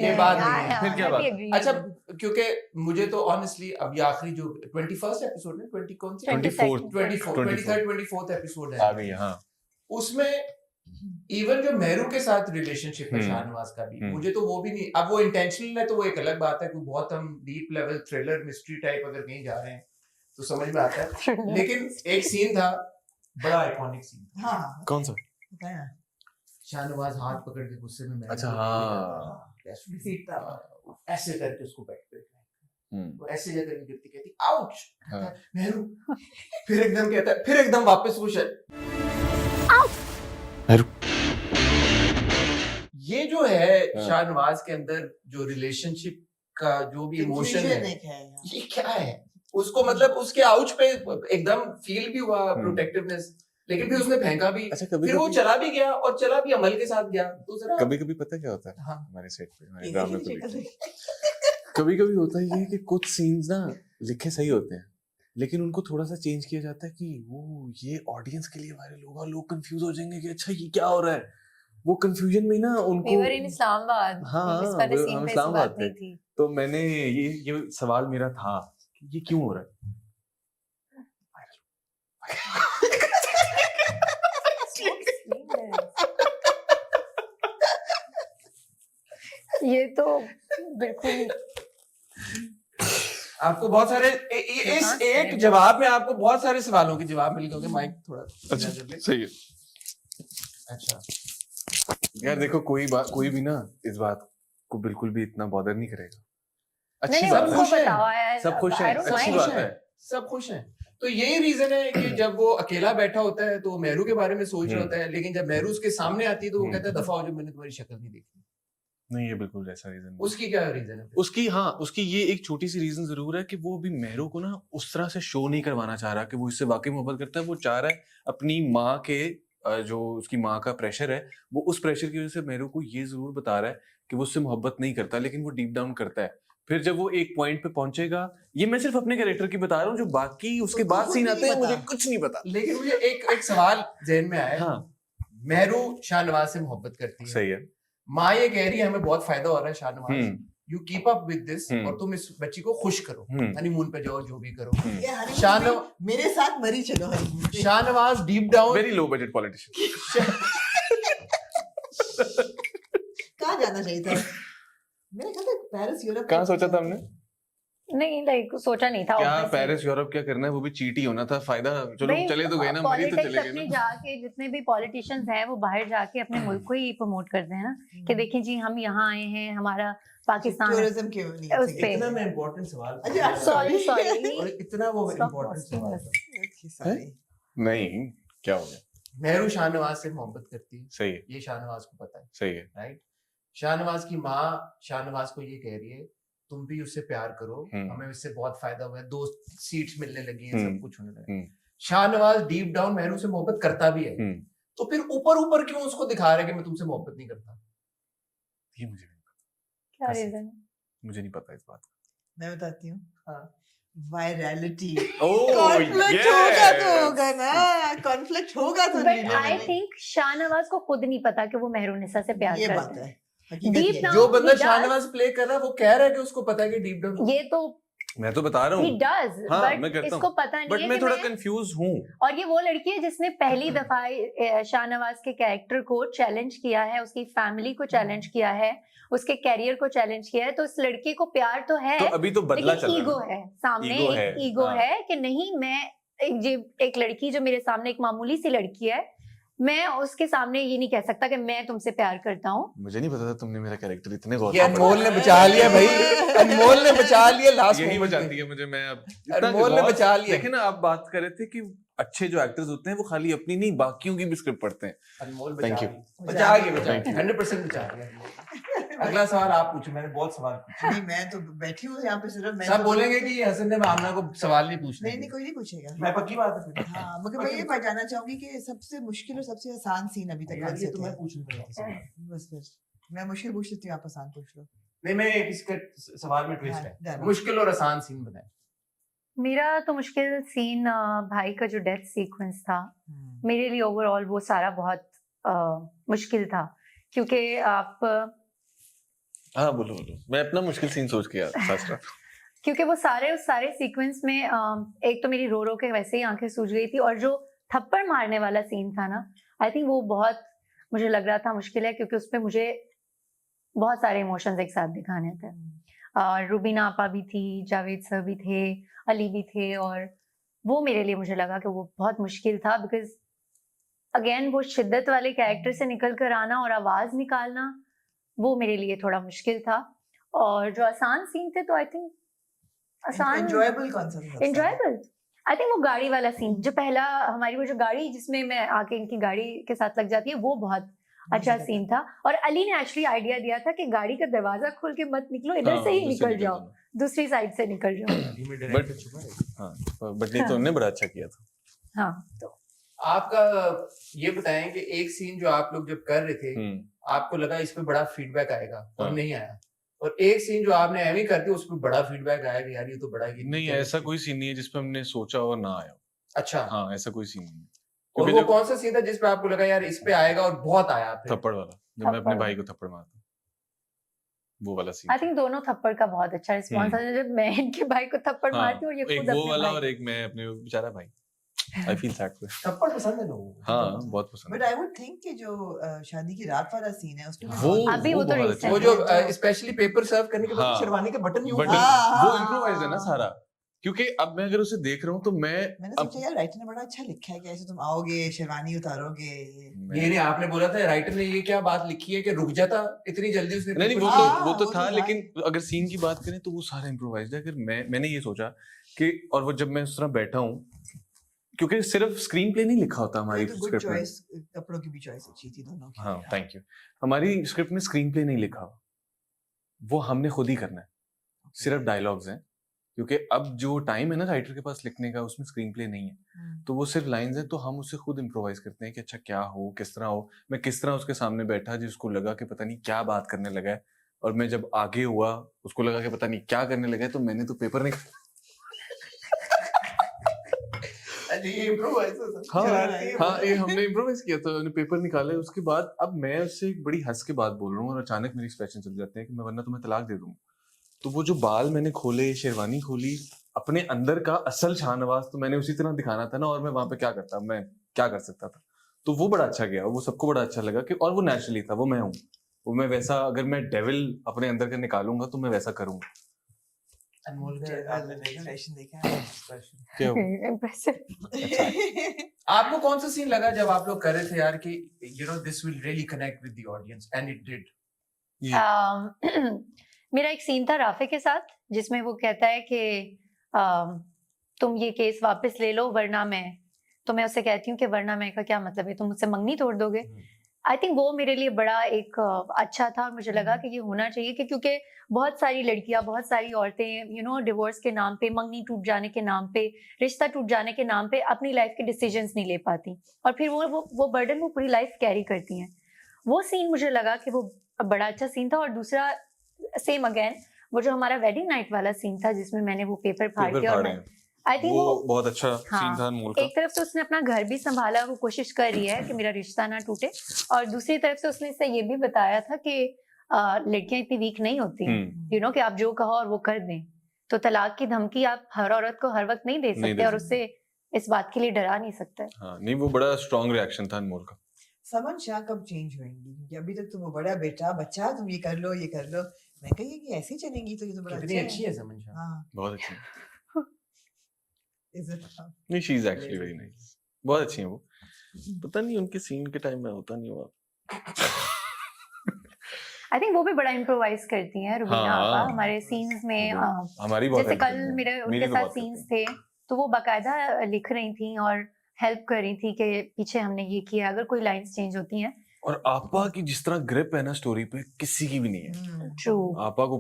ये बात नहीं है। फिर क्या बात? अच्छा, क्योंकि मुझे तो ऑनेस्टली अब ये आखिरी जो 21st एपिसोड है, 20 कौन सी 24th 23rd 24th एपिसोड है आ गई, हाँ। उसमें इवन जो मेहरू के साथ रिलेशनशिप है शाहनवाज का भी, मुझे तो वो भी नहीं, अब वो इंटेंशनल है तो वो एक अलग बात है, कोई बहुत हम deep level thriller mystery type अगर कहीं जा रहे हैं तो समझ में आता है, लेकिन एक सीन था बड़ा आइकॉनिक सीन। हाँ कौन सा? शाहनवाज हाथ पकड़ के गुस्से में मेहरू अच्छा, को हाँ। घसीटता हुआ। ऐसे करके उसको बैठ पे हम्म। वो ऐसे जगह नहीं गिरती, कहती आउच, हाँ। मेहरू, फिर एकदम कहता है, फिर एकदम वापस वो मेहरू। ये जो है हाँ। शाहनवाज के अंदर जो रिलेशनशिप का जो भी इमोशन है, ये क्या है उसको, मतलब उसके आउच पे एकदम फील भी हुआ प्रोटेक्टिवनेस, लेकिन फिर उसने फेंका भी। अच्छा, फिर वो चला भी गया और चला भी अमल के साथ गया, तो जरा कभी पता क्या होता है? हाँ। हमारे सेट पे, हमारे ड्रामे को लेकर कभी होता ही है कि कुछ सीन्स ना लिखे सही होते हैं, लेकिन उनको थोड़ा सा चेंज किया जाता है कि वो ये ऑडियंस के लिए वायरल होगा, लोग कंफ्यूज हो जाएंगे कि अच्छा ये क्या हो रहा है। वो कंफ्यूजन में ना उनको, We were in Islamabad. हाँ, हम इस्लामाबाद थे, तो मैंने ये सवाल मेरा था कि ये क्यों हो रहा है। ये तो बिल्कुल आपको बहुत सारे इस एक जवाब में आपको बहुत सारे सवालों के जवाब मिल गए। माइक थोड़ा अच्छा, सही है। अच्छा यार देखो, कोई भी ना इस बात को बिल्कुल भी इतना बॉदर नहीं करेगा। अच्छी नहीं, बात उनको है, बताओ यार, सब खुश हैं, I don't अच्छी mind. बात है। सब खुश हैं, तो यही रीजन है कि जब वो अकेला बैठा होता है तो मेहरू के बारे में सोच रहा होता है, लेकिन जब मेहरू उसके सामने आती है तो वो कहता है दफा हो जो, मैंने तुम्हारी शक्ल नहीं देखी। नहीं, ये बिल्कुल ऐसा रीजन नहीं। उसकी क्या रीजन है? उसकी ये एक छोटी सी रीजन जरूर है कि वो अभी मेहरू को ना उस तरह से शो नहीं करवाना चाह रहा कि वो इससे वाकई मोहब्बत करता है। वो चाह रहा है अपनी माँ के जो उसकी माँ का प्रेशर है, वो उस प्रेशर की वजह से मेहरू को ये जरूर बता रहा है कि वो उससे मोहब्बत नहीं करता, लेकिन वो डीप डाउन करता है। फिर जब वो एक पॉइंट पे पहुंचेगा, ये मैं सिर्फ अपने कैरेक्टर की बता रहा हूँ, जो बाकी उसके बाद सीन आते हैं मुझे कुछ नहीं पता। लेकिन मुझे एक सवाल जहन में आया। हाँ, मेहरू शाहनवाज से मोहब्बत करती है, सही है। माँ ये कह रही है हमें बहुत फायदा हो रहा है Shahnawaz, you keep up with this, और तुम इस बच्ची को खुश करो, हनीमून पे जाओ, जो भी करो। मेरे साथ मरी चलो Shahnawaz deep down very low budget politician. कहाँ जाना चाहिए था? मेरे ख्याल से पेरिस यूरोप। कहाँ सोचा था हमने? नहीं, लाइक सोचा नहीं था। क्या पेरिस यूरोप क्या करना है, वो भी चीट ही होना था। फायदा चलो चले तो गए ना, मरी तो चले गए ना। जाके जितने भी पॉलिटिशियंस हैं वो बाहर जाके अपने मुल्क को ही प्रमोट करते हैं ना, कि देखिए जी हम यहाँ आए हैं, हमारा पाकिस्तान टूरिज्म क्यों नहीं? उस पे इतना मैं इम्पोर्टेंट सवाल, सॉरी और इतना वो इम्पोर्टेंट सवाल है। नहीं, क्या हो गया? मेहरू शाहनवाज से मोहब्बत करती है, सही है, ये शाहनवाज को पता है, सही है। राइट? शाहनवाज की माँ शाहनवाज को ये कह रही है तुम भी उससे प्यार करो, हमें इससे बहुत फायदा हुआ है, 2 सीट्स मिलने लगी हैं, सब कुछ होने लगा। शाहनवाज डीप डाउन मेहरू से मोहब्बत करता भी है, तो फिर ऊपर क्यों उसको दिखा रहा है कि मैं तुमसे मोहब्बत नहीं करता? ये मुझे नहीं पता, क्या रीजन? मुझे नहीं पता इस बात का। मैं बताती हूँ। हाँ, वायरलिटी। ओह, कॉन्फ्लिक्ट होगा तो होगा ना, कॉन्फ्लिक्ट होगा तो नहीं। बट आई थिंक शाहनवाज को खुद नहीं पता कि वो मेहरुनिसा से प्यार ये करता बात है। है। Deep down, जो बंदा he does. शाहनवाज प्ले कर रहा है वो कह रहा है कि उसको पता है कि डीप डाउन, ये तो मैं तो बता रहा he हूँ, does, हाँ, but मैं करता इसको हूँ, पता नहीं बट है मैं कि थोड़ा कंफ्यूज हूँ। और ये वो लड़की है जिसने पहली दफा शाहनवाज के कैरेक्टर को चैलेंज किया है, उसकी फैमिली को चैलेंज किया है, उसके कैरियर को चैलेंज किया है, तो इस लड़की को प्यार तो है, तो अभी तो बदला चल रहा है, ईगो है सामने, एक ईगो है कि नहीं, मैं एक लड़की जो मेरे सामने एक मामूली सी लड़की है, मैं उसके सामने ये नहीं कह सकता कि मैं तुमसे प्यार करता हूँ। मुझे नहीं पता था तुमने मेरा कैरेक्टर इतने गौर ये अनमोल ने बचा लिया भाई, अनमोल ने बचा लिया लास्ट यही में बचाती है मुझे। मैं अब अनमोल ने बचा लिया। देखे ना, आप बात कर रहे थे कि अच्छे जो एक्टर्स होते हैं वो खाली अपनी नहीं बाकियों की भी स्क्रिप्ट पढ़ते हैं। अनमोल थैंक यू, बचा गया 100% बचा गया। अगला सवाल आप पूछो, मैंने बहुत सवाल पूछे। नहीं, मैं तो बैठी हूँ यहाँ पे सिर्फ। मैं सब बोलेंगे कि हसन ने आमना को सवाल नहीं पूछने। नहीं, कोई नहीं पूछेगा। मैं पक्की बात है फिर। हाँ, मगर मैं ये जानना चाहूंगी कि सबसे मुश्किल और सबसे आसान सीन अभी तक कौन से थे? मैं पूछने सवाल, बस मैं मुश्किल पूछ लेती हूँ, आप आसान पूछ लो। नहीं, मैं इसका सवाल में ट्विस्ट है, मुश्किल और आसान सीन बताएं। मेरा तो मुश्किल सीन भाई का जो डेथ सीक्वेंस था, मेरे लिए ओवरऑल वो सारा बहुत मुश्किल था, क्योंकि आप हाँ बोलो बोलो, मैं अपना मुश्किल सीन सोच के यार हंस रहा था। क्योंकि वो उस सारे सीक्वेंस में एक तो मेरी रो रो के वैसे ही आंखें सूज गई थी, और जो थप्पड़ मारने वाला सीन था ना, आई थिंक वो बहुत मुझे लग रहा था मुश्किल है, क्योंकि उसमें मुझे बहुत सारे इमोशंस एक साथ दिखाने थे। और रुबीना आपा भी थी, जावेद सर भी थे, अली भी थे, और वो मेरे लिए मुझे लगा कि वो बहुत मुश्किल था, बिकॉज अगेन वो शिद्दत वाले कैरेक्टर से निकल कर आना और आवाज निकालना, वो मेरे लिए थोड़ा मुश्किल था। और जो आसान सीन थे तो आई थिंक आसान एंजॉयबल कौन सा था? एंजॉयबल, आई थिंक वो गाड़ी वाला सीन, जो पहला हमारी वो जो गाड़ी जिसमें मैं आके इनकी गाड़ी के साथ लग जाती है, वो बहुत अच्छा सीन था। और अली ने एक्चुअली आइडिया दिया था कि गाड़ी का दरवाजा खोल के मत निकलो, इधर हाँ, से ही उधर से निकल जाओ, दूसरी साइड से निकल जाओ। हाँ बट नहीं तो उन्होंने बड़ा अच्छा किया था। हाँ, तो आपका ये बताएं कि एक सीन जो आप लोग जब कर रहे थे, आपको लगा इस पे बड़ा फीडबैक आएगा और हाँ। नहीं आया, और एक सीन जो आपने एवी कर दिया उस पे बड़ा फीडबैक आया कि यार ये तो बड़ा ही नहीं ऐसा कोई सीन नहीं है जिसपे हमने सोचा और ना आया। अच्छा, हाँ ऐसा कोई सीन नहीं है। और क्योंकि वो जब कौन सा सीन था जिस पे आपको लगा यार इस पे आएगा और बहुत आया फिर? थप्पड़ वाला, जब मैं अपने थप्पड़ भाई को थप्पड़ मारता, वो वाला सीन आई थिंक दोनों थप्पड़ का बहुत अच्छा रिस्पॉन्स था, जब मैं इनके भाई को थप्पड़ हाँ, मारती हूँ और ये एक खुद वो अपने वाला भाई और एक मैं अपने बेचारा भाई। I feel sad for. थप्पड़ पसंद है लोगों को? हाँ बहुत पसंद बट है आई वुड थिंक कि जो शादी की रात वाला सीन है उसमें वो अभी वो तो बहुत recent अच्छा वो है। जो स्पेशली पेपर सर्व करने के बाद हाँ। शेरवानी के बटन यूं बट हाँ, वो हाँ, इम्प्रोवाइज्ड है ना हाँ। सारा, क्योंकि अब मैं अगर उसे देख रहा हूँ तो मैंने अब सोचा यार राइटर ने बड़ा अच्छा लिखा है कि ऐसे तुम आओगे शेरवानी उतारोगे। ये नहीं, आपने बोला था राइटर ने ये क्या बात लिखी है कि रुक जाता इतनी जल्दी उसने नहीं पेपर वो सर्व तो किया। वो तो वो था, तो लेकिन अगर सीन की बात करें तो वो सारा इम्प्रोवाइज्ड है। अगर मैंने ये सोचा कि, और वो जब मैं उस तरह बैठा हूँ, क्योंकि सिर्फ स्क्रीन प्ले नहीं लिखा होता हमारी तो गुड स्क्रिप्ट में। चॉइस, कपड़ों की भी चॉइस अच्छी थी दोनों की। हाँ थैंक यू। हमारी स्क्रिप्ट में स्क्रीन प्ले नहीं लिखा, वो हमने खुद ही करना है, सिर्फ डायलॉग्स हैं, क्योंकि अब जो टाइम है ना राइटर के पास लिखने का, उसमें स्क्रीन प्ले नहीं है, तो वो सिर्फ लाइंस हैं, तो हम उसे खुद इम्प्रोवाइज करते हैं कि अच्छा क्या हो, किस तरह हो। मैं किस तरह उसके सामने बैठा जिसको लगा कि पता नहीं क्या बात करने लगा है, और मैं जब आगे हुआ उसको लगा कि पता नहीं क्या करने लगा है, तो मैंने तो पेपर नहीं हाँ ये हमने इम्प्रोवाइज किया था, हमने पेपर निकाले। उसके बाद अब मैं उससे एक बड़ी हंस के बात बोल रहा हूँ और अचानक मेरे एक्सप्रेशन चल जाते हैं कि मैं वरना तुम्हें तलाक दे दूंगा। तो वो जो बाल मैंने खोले, शेरवानी खोली, अपने अंदर का असल शाहनवाज तो मैंने उसी तरह दिखाना था ना, और मैं वहां पे क्या करता, मैं क्या कर सकता था। तो वो बड़ा अच्छा गया, वो सबको बड़ा अच्छा लगा कि, और वो नेचुरली था, वो मैं हूँ, वो मैं वैसा, अगर मैं डेविल अपने अंदर का निकालूंगा तो मैं वैसा करूंगा। अनमोल का आपने देखा? एक्सप्रेशन देखा है? क्या हो? इम्प्रेसिव। आपको कौन सा सीन लगा जब आप लोग कर रहे थे यार कि you know this will really connect with the audience, and it did? मेरा एक सीन था राफे के साथ, जिसमें वो कहता है कि तुम ये केस वापस ले लो वरना मैं, तो मैं उससे कहती हूँ कि वरना मैं का क्या मतलब है, तुम मुझसे मंगनी तोड़ दोगे। आई थिंक वो मेरे लिए बड़ा एक अच्छा था, और मुझे लगा कि ये होना चाहिए कि क्योंकि बहुत सारी लड़कियां, बहुत सारी औरतें यू नो डिवोर्स के नाम पे, मंगनी टूट जाने के नाम पे, रिश्ता टूट जाने के नाम पे अपनी लाइफ के डिसीजंस नहीं ले पाती, और फिर वो बर्डन वो पूरी लाइफ कैरी करती हैं। वो सीन मुझे लगा कि वो बड़ा अच्छा सीन था। और दूसरा सेम अगेन वो जो हमारा वेडिंग नाइट वाला सीन था, जिसमें मैंने वो पेपर फाड़ के, और आई थिंक वो बहुत अच्छा हाँ, सीन था अनमोल का। एक तरफ से उसने अपना घर भी संभाला, वो कोशिश कर रही है कि मेरा रिश्ता ना टूटे, और दूसरी तरफ से उसने इससे ये भी बताया था कि लड़कियां इतनी वीक नहीं होती, यू नो, कि आप जो कहो और वो कर दें। तो तलाक की धमकी आप हर औरत को हर वक्त नहीं दे सकते, और उससे इस बात के लिए डरा नहीं सकते। हाँ, नहीं वो बड़ा स्ट्रॉन्ग रिएक्शन था अनमोल का। समन शाह कब चेंज होंगी? क्योंकि अभी तक तो वो बड़ा बेटा बच्चा, तुम ये कर लो ये कर लो, मैं कही कि ऐसे ही चलेंगी तो ये तो बड़ा कितनी अच्छा अच्छी है समन शाह। हाँ, बहुत अच्छी। is it? नहीं she is actually very nice, बहुत अच्छी है वो। पता नहीं उनके सीन के टाइम में होता नहीं हुआ। आई थिंक वो भी बड़ा इम्प्रोवाइज करती हैं रुबीना हाँ, आपा हमारे सीन्स में। हमारी बहुत जैसे help कल करती हैं। मेरे मेरी उनके तो साथ बहुत सीन्स करती थे, तो वो बाकायदा लिख रही थी और हेल्प कर रही थी कि पीछे हमने ये किया, अगर कोई लाइंस चेंज होती हैं। और आपा की जिस तरह ग्रिप है ना स्टोरी पे, किसी की भी नहीं है। ट्रू। आपा को